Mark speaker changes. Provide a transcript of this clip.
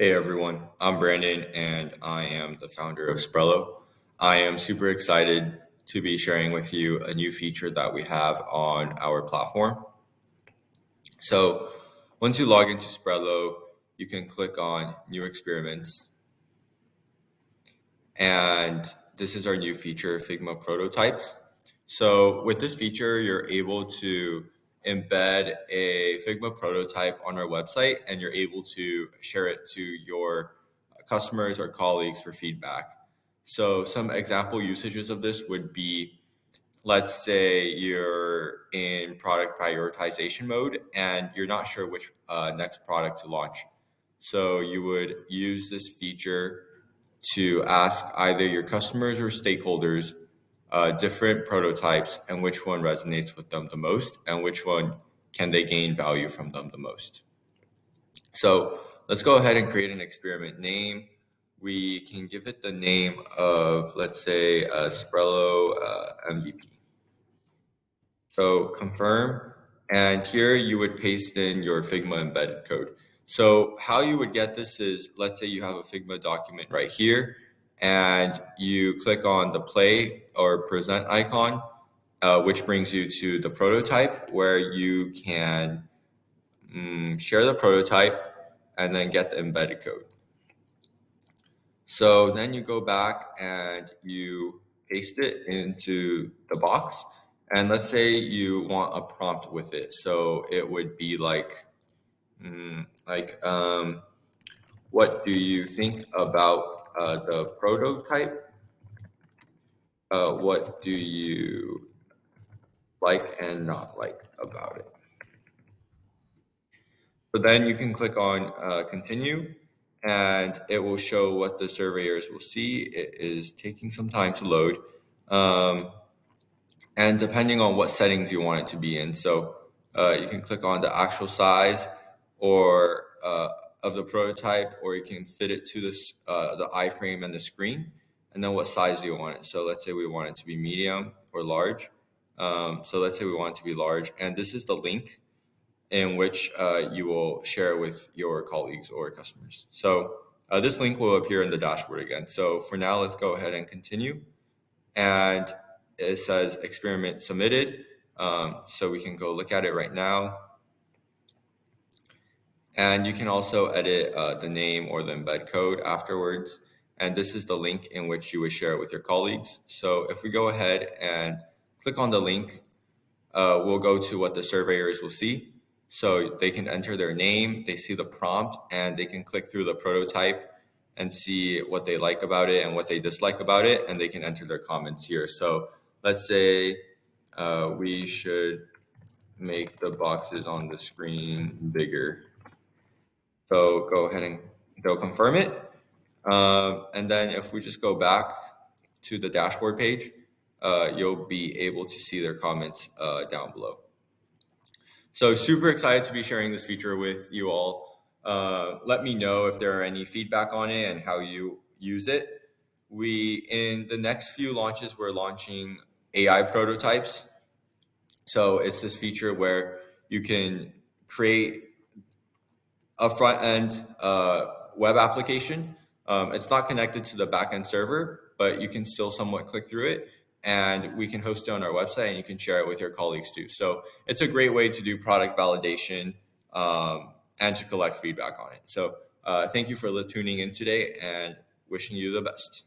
Speaker 1: Hey everyone, I'm Brandon and I am the founder of Sprelo. I am super excited to be sharing with you a new feature that we have on our platform. So once you log into Sprelo, you can click on New Experiments. And this is our new feature, Figma Prototypes. So with this feature, you're able to embed a Figma prototype on our website and you're able to share it to your customers or colleagues for feedback. So some example usages of this would be, let's say you're in product prioritization mode and you're not sure which next product to launch. So you would use this feature to ask either your customers or stakeholders different prototypes and which one resonates with them the most and which one can they gain value from them the most. So let's go ahead and create an experiment name. We can give it the name of, let's say, Sprelo MVP. So confirm, and here you would paste in your Figma embedded code. So how you would get this is, let's say you have a Figma document right here, and you click on the play or present icon, which brings you to the prototype where you can share the prototype and then get the embedded code. So then you go back and you paste it into the box. And let's say you want a prompt with it. So it would be like, what do you think about the prototype? What do you like and not like about it? So then you can click on continue and it will show what the surveyors will see. It is taking some time to load. And depending on what settings you want it to be in. So you can click on the actual size or of the prototype, or you can fit it to this the iframe and the screen, and then what size do you want it. So let's say we want it to be medium or large. So let's say we want it to be large, and this is the link in which you will share with your colleagues or customers. So this link will appear in the dashboard again. So for now, let's go ahead and continue. And it says experiment submitted. So we can go look at it right now. And you can also edit the name or the embed code afterwards. And this is the link in which you would share it with your colleagues. So if we go ahead and click on the link, we'll go to what the surveyors will see. So they can enter their name, they see the prompt, and they can click through the prototype and see what they like about it and what they dislike about it, and they can enter their comments here. So let's say we should make the boxes on the screen bigger. So go ahead and they'll confirm it. And then if we just go back to the dashboard page, you'll be able to see their comments down below. So super excited to be sharing this feature with you all. Let me know if there are any feedback on it and how you use it. In the next few launches, we're launching AI prototypes. So it's this feature where you can create a front end web application. It's not connected to the backend server, but you can still somewhat click through it. And we can host it on our website and you can share it with your colleagues too. So it's a great way to do product validation and to collect feedback on it. So thank you for tuning in today and wishing you the best.